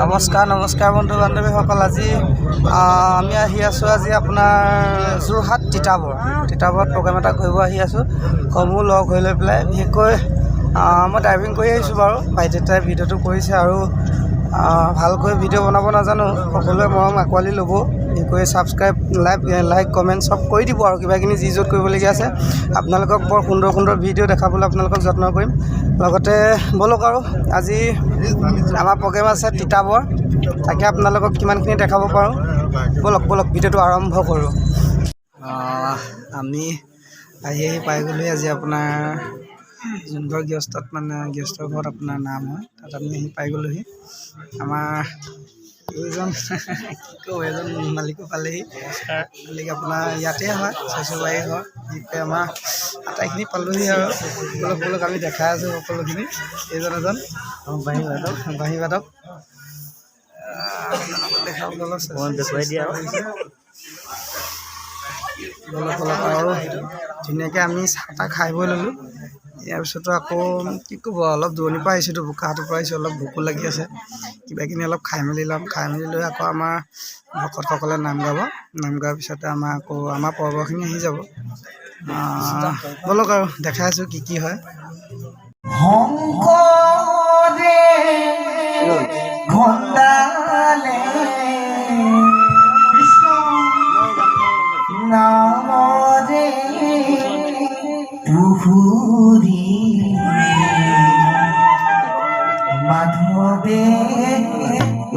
নমস্কাৰ বন্ধু বান্ধৱীসকল। আজি আমি আহি আছোঁ আজি আপোনাৰ যোৰহাট তিতাবৰত প্ৰগ্ৰাম এটা কৰিব আহি আছোঁ। সমূহ লগ হৈ লৈ পেলাই বিশেষকৈ মই ড্ৰাইভিং কৰি আহিছোঁ বাৰু। ভাইটিতাই ভিডিঅ'টো কৰিছে আৰু ভালকৈ ভিডিঅ' বনাব নাজানো। সকলোৱে মৰম আঁকোৱালি ল'ব। বিশেষকৈ ছাবস্ক্ৰাইব লাইক কমেণ্ট চব কৰি দিব আৰু কিবাকিনি যি য'ত কৰিবলগীয়া আছে আপোনালোকক বৰ সুন্দৰ ভিডিঅ' দেখাবলৈ আপোনালোকক যত্ন কৰিম। লগতে ব'লক আৰু আজি আমাৰ প্ৰগ্ৰেম আছে তিতাবৰ, তাকে আপোনালোকক কিমানখিনি দেখাব পাৰোঁ। ব'লক ভিডিঅ'টো আৰম্ভ কৰোঁ। আমি আহি পাই গ'লোহি আজি আপোনাৰ যোনঘৰ গৃহস্থৰ ঘৰত আপোনাৰ নাম হয়, তাত আমি আহি পাই গ'লোহি। আমাৰ এইজন এজন মালিকো পালেহি। মালিক আপোনাৰ ইয়াতে হয়, চচুবাৰী ঘৰ। বিশেষকৈ আমাৰ আটাইখিনি পালোহি আৰু ব'লক আমি দেখাই আছোঁ সকলোখিনি। এইজন এজন বাঁহী বাদক দেখুৱাই দিয়া ব'লক আৰু ধুনীয়াকৈ আমি চাহ খাই বৈ ল'লোঁ। ইয়াৰ পিছতো আকৌ কি ক'ব, অলপ দূৰণিৰ পৰা আহিছোঁতো, বোকাহাটৰ পৰা আহিছোঁ, অলপ ভোকো লাগি আছে। কিবাকিনি অলপ খাই মেলি ল'ম। খাই মেলি লৈ আকৌ আমাৰ ভকতসকলে নাম গাব। নাম গোৱাৰ পিছতে আমাৰ পৰ্বখিনি আহি যাব। ব'লক আৰু দেখাই আছোঁ কি হয়। মাধৱে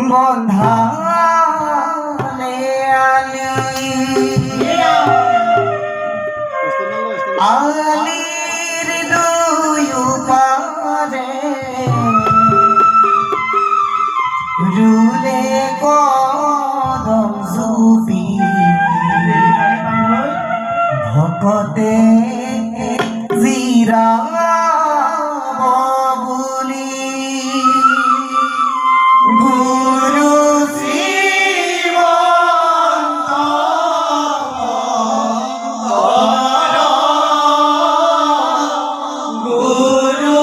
বন্ধালে আলিৰ দুয়ো পাৰে ৰুলে কদম জুপি ভকতে জিৰাব বুলি গুৰু শ্ৰীমন্ত গুৰু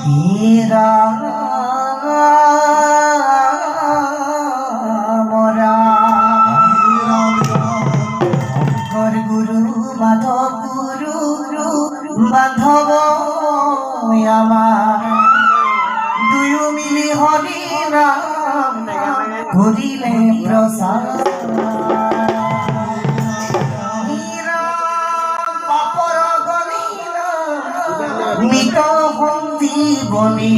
হীরা মরা শঙ্কর গুরু মাধব গুরু বান্ধব আমার দুয়ো মিলি হরি নাম করিলে প্রসাদ পাপর গণিল মিত হন্তি বনি